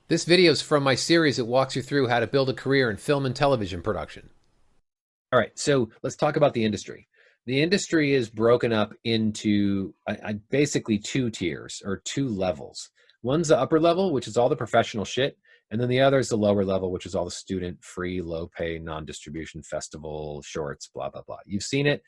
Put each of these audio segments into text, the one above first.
This video is from my series that walks you through how to build a career in film and television production. All right, so let's talk about the industry. The industry is broken up into basically two tiers or two levels. One's the upper level, which is all the professional shit, and then the other is the lower level, which is all the student, free, low pay, non-distribution, festival, shorts, blah, blah, blah. You've seen it.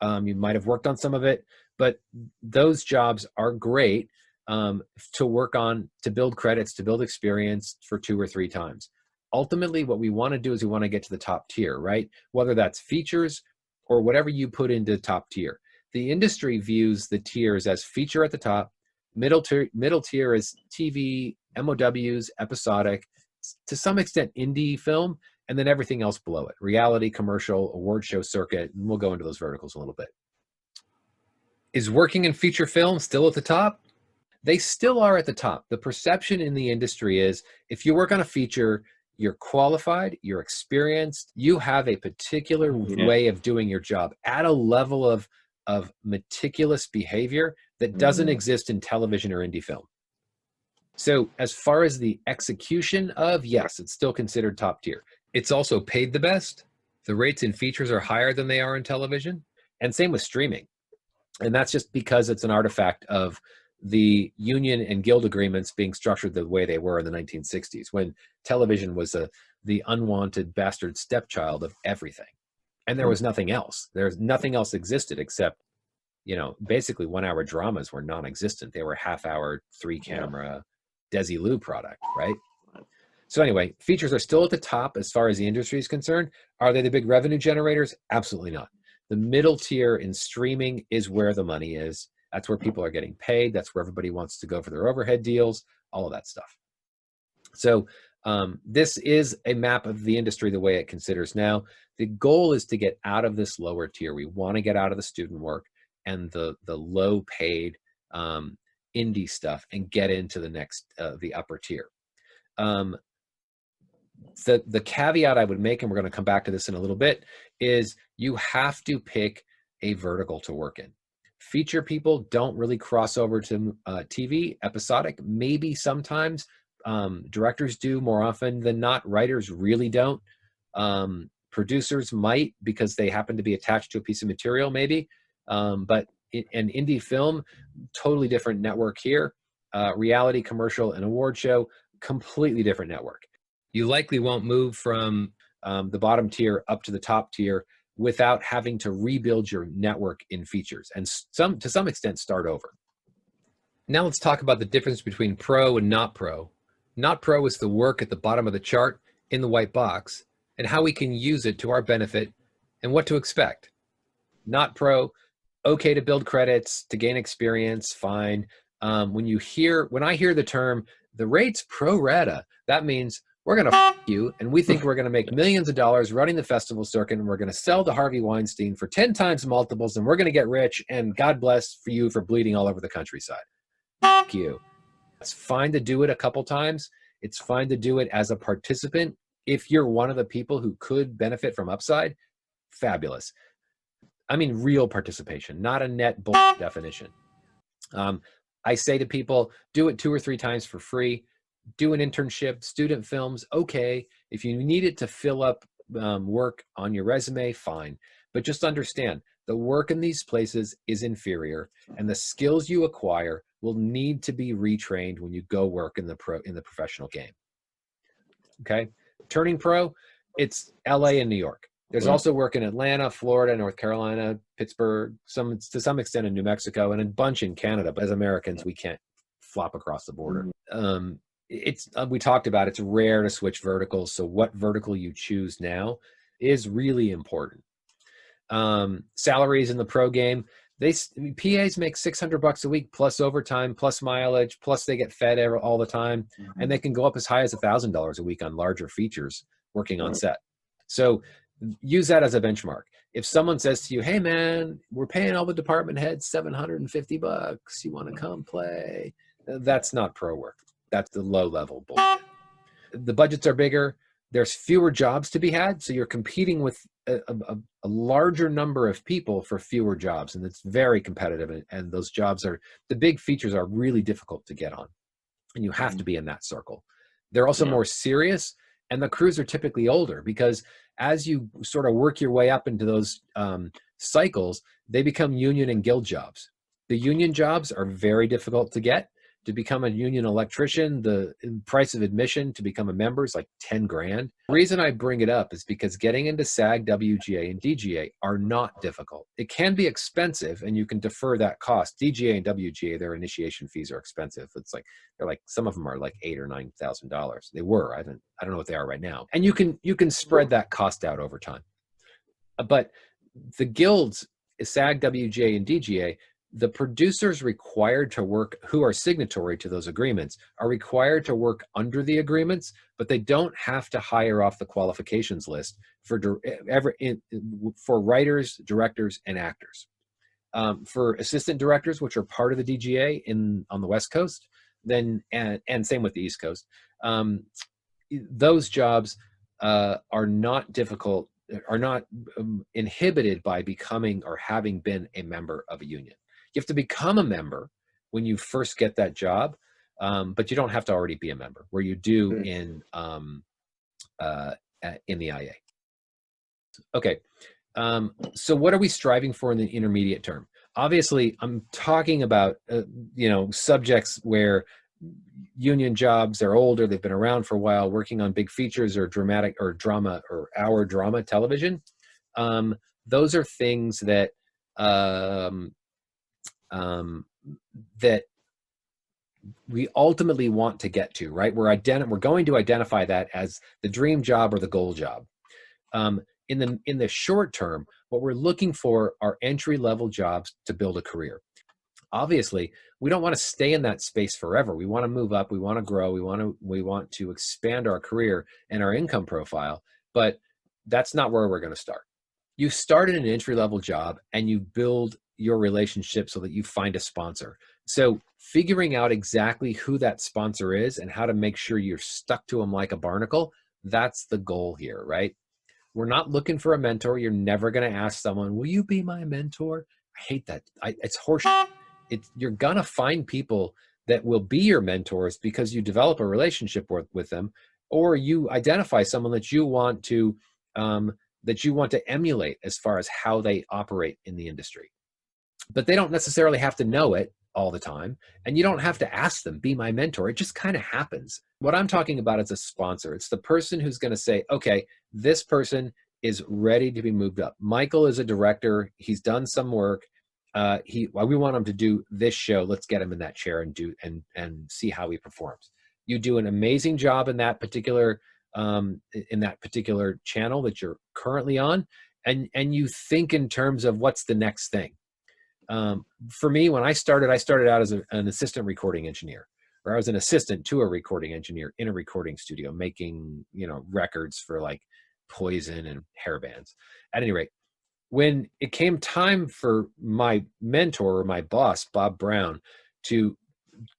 You might have worked on some of it, but those jobs are great to work on, to build credits, to build experience for 2 or 3 times. Ultimately, what we want to do is we want to get to the top tier, right? Whether that's features or whatever you put into top tier. The industry views the tiers as feature at the top, middle tier is TV, MOWs, episodic, to some extent indie film, and then everything else below it, reality, commercial, award show circuit, and we'll go into those verticals a little bit. Is working in feature film still at the top? They still are at the top. The perception in the industry is if you work on a feature, you're qualified, you're experienced, you have a particular way of doing your job at a level of meticulous behavior that doesn't exist in television or indie film. So as far as the execution of, yes, it's still considered top tier. It's also paid the best. The rates in features are higher than they are in television. And same with streaming. And that's just because it's an artifact of the union and guild agreements being structured the way they were in the 1960s, when television was the unwanted bastard stepchild of everything. And there was nothing else. There's nothing else existed except, basically 1-hour dramas were non-existent. They were half-hour, 3-camera Desi-Lou product, right? So anyway, features are still at the top as far as the industry is concerned. Are they the big revenue generators? Absolutely not. The middle tier in streaming is where the money is. That's where people are getting paid. That's where everybody wants to go for their overhead deals, all of that stuff. So this is a map of the industry the way it considers now. The goal is to get out of this lower tier. We want to get out of the student work and the low paid indie stuff and get into the next, the upper tier. The caveat I would make, and we're going to come back to this in a little bit, is you have to pick a vertical to work in. Feature people don't really cross over to TV, episodic, maybe sometimes. Directors do more often than not. Writers really don't. Producers might because they happen to be attached to a piece of material maybe. But an indie film, totally different network here. Reality, commercial, and award show, completely different network. You likely won't move from the bottom tier up to the top tier without having to rebuild your network in features and to some extent start over. Now let's talk about the difference between pro and not pro. Not pro is the work at the bottom of the chart in the white box and how we can use it to our benefit and what to expect. Not pro, okay to build credits, to gain experience, fine. When I hear the term, the rate's pro rata, that means we're going to f you, and we think we're going to make millions of dollars running the festival circuit, and we're going to sell to Harvey Weinstein for 10 times multiples, and we're going to get rich, and God bless for you for bleeding all over the countryside. F you. It's fine to do it a couple times. It's fine to do it as a participant. If you're one of the people who could benefit from upside, fabulous. I mean real participation, not a net bull definition. I say to people, do it 2 or 3 times for free. Do an internship, student films, okay. If you need it to fill up work on your resume, fine. But just understand, the work in these places is inferior, and the skills you acquire will need to be retrained when you go work in the professional game. Okay, turning pro, it's LA and New York. There's also work in Atlanta, Florida, North Carolina, Pittsburgh, to some extent in New Mexico, and a bunch in Canada. But as Americans, we can't flop across the border. We talked about it's rare to switch verticals, so what vertical you choose now is really important. Salaries in the pro game, PAs make $600 a week plus overtime, plus mileage, plus they get fed all the time, and they can go up as high as $1,000 a week on larger features working on set. So use that as a benchmark. If someone says to you, hey man, we're paying all the department heads $750, you want to come play? That's not pro work. That's the low level bullshit. The budgets are bigger. There's fewer jobs to be had. So you're competing with a larger number of people for fewer jobs. And it's very competitive. And those jobs the big features are really difficult to get on. And you have to be in that circle. They're also Yeah. more serious, and the crews are typically older because as you sort of work your way up into those cycles, they become union and guild jobs. The union jobs are very difficult to get. To become a union electrician, the price of admission to become a member is like 10 grand. The reason I bring it up is because getting into SAG, WGA, and DGA are not difficult. It can be expensive, and you can defer that cost. DGA and WGA, their initiation fees are expensive. It's like they're like, some of them are like $8,000 or $9,000. They were. I don't know what they are right now. And you can spread that cost out over time. But the guilds, SAG, WGA, and DGA, the producers required to work, who are signatory to those agreements, are required to work under the agreements, but they don't have to hire off the qualifications list for writers, directors, and actors. For assistant directors, which are part of the DGA on the West Coast, then and same with the East Coast, those jobs are not difficult, are not inhibited by becoming or having been a member of a union. You have to become a member when you first get that job, but you don't have to already be a member, where you do in the IA. Okay, so what are we striving for in the intermediate term? Obviously, I'm talking about subjects where union jobs are older, they've been around for a while, working on big features or dramatic or drama or hour drama television. Those are things that that we ultimately want to get to, right? We're going to identify that as the dream job or the goal job. In the short term, what we're looking for are entry-level jobs to build a career. Obviously, we don't want to stay in that space forever. We want to move up, we want to grow, we want to expand our career and our income profile, but that's not where we're going to start. You start in an entry-level job and you build your relationship so that you find a sponsor. So figuring out exactly who that sponsor is and how to make sure you're stuck to them like a barnacle, that's the goal here, right? We're not looking for a mentor. You're never going to ask someone, will you be my mentor? I hate that. It's horseshit. You're going to find people that will be your mentors because you develop a relationship with them, or you identify someone that you want to emulate as far as how they operate in the industry. But they don't necessarily have to know it all the time, and you don't have to ask them, be my mentor. It just kind of happens. What I'm talking about is a sponsor. It's the person who's going to say, okay, this person is ready to be moved up. Michael is a director. He's done some work. We want him to do this show. Let's get him in that chair and see how he performs. You do an amazing job in that particular channel that you're currently on, and you think in terms of what's the next thing. For me, when I started out as an assistant recording engineer, or I was an assistant to a recording engineer in a recording studio, making records for like Poison and hair bands. At any rate, when it came time for my mentor or my boss, Bob Brown, to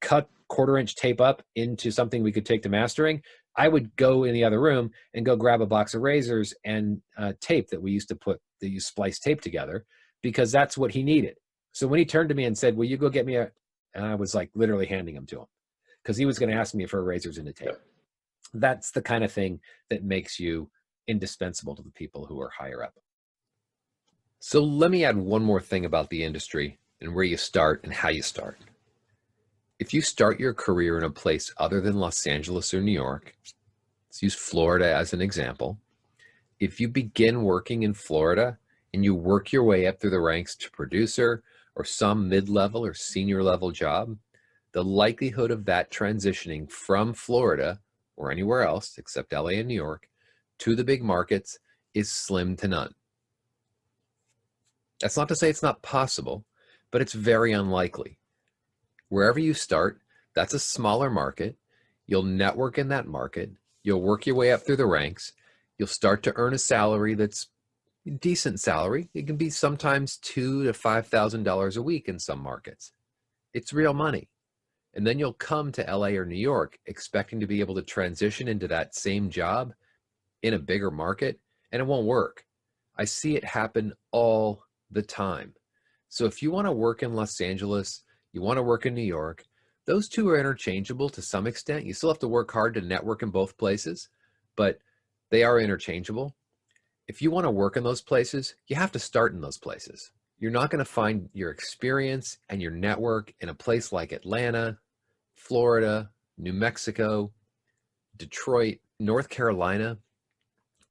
cut 1/4-inch tape up into something we could take to mastering, I would go in the other room and go grab a box of razors and tape that we used to splice tape together, because that's what he needed. So when he turned to me and said, will you go get me and I was like literally handing them to him because he was going to ask me for razors and a tape. Yep. That's the kind of thing that makes you indispensable to the people who are higher up. So let me add one more thing about the industry and where you start and how you start. If you start your career in a place other than Los Angeles or New York, let's use Florida as an example. If you begin working in Florida and you work your way up through the ranks to producer or some mid-level or senior level job, the likelihood of that transitioning from Florida or anywhere else except LA and New York to the big markets is slim to none. That's not to say it's not possible, but it's very unlikely. Wherever you start, that's a smaller market. You'll network in that market. You'll work your way up through the ranks. You'll start to earn a salary that's a decent salary. It can be sometimes $2,000 to $5,000 a week in some markets. It's real money. And then you'll come to LA or New York expecting to be able to transition into that same job in a bigger market, and it won't work. I see it happen all the time. So if you want to work in Los Angeles, you want to work in New York, Those two are interchangeable to some extent. You still have to work hard to network in both places, but they are interchangeable. If you want to work in those places, you have to start in those places. You're not going to find your experience and your network in a place like Atlanta, Florida, New Mexico, Detroit, North Carolina,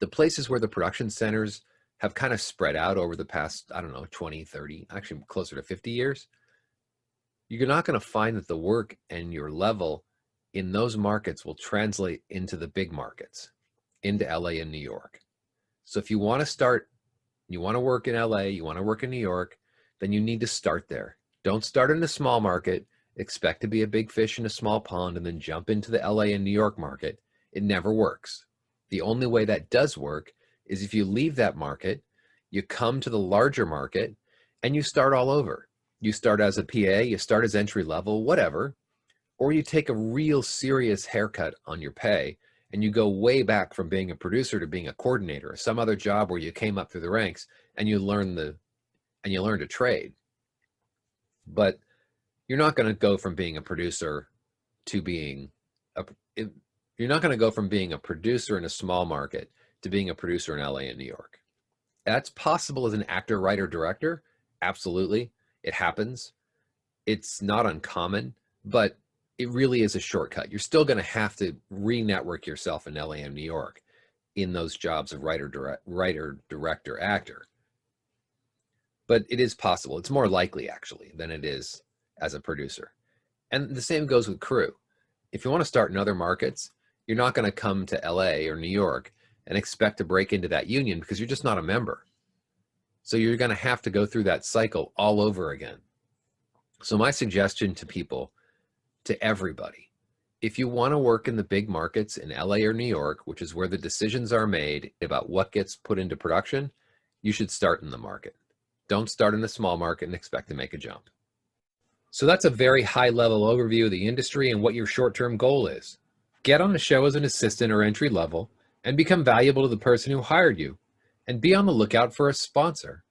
the places where the production centers have kind of spread out over the past, I don't know, 20, 30, actually closer to 50 years. You're not going to find that the work and your level in those markets will translate into the big markets, into LA and New York. So if you want to start, you want to work in LA, you want to work in New York, then you need to start there. Don't start in a small market, expect to be a big fish in a small pond, and then jump into the LA and New York market. It never works. The only way that does work is if you leave that market, you come to the larger market, and you start all over. You start as a PA, you start as entry level, whatever, or you take a real serious haircut on your pay and you go way back from being a producer to being a coordinator or some other job where you came up through the ranks and you learn a trade. But you're not going to go from being a producer to being you're not going to go from being a producer in a small market to being a producer in LA and New York. That's possible as an actor, writer, director. Absolutely. It happens. It's not uncommon, but it really is a shortcut. You're still going to have to re-network yourself in LA and New York in those jobs of writer, director, actor. But it is possible. It's more likely, actually, than it is as a producer. And the same goes with crew. If you want to start in other markets, you're not going to come to LA or New York and expect to break into that union because you're just not a member. So you're going to have to go through that cycle all over again. So my suggestion to people, to everybody, if you want to work in the big markets in LA or New York, which is where the decisions are made about what gets put into production, you should start in the market. Don't start in a small market and expect to make a jump. So that's a very high-level overview of the industry and what your short-term goal is. Get on a show as an assistant or entry level and become valuable to the person who hired you, and be on the lookout for a sponsor.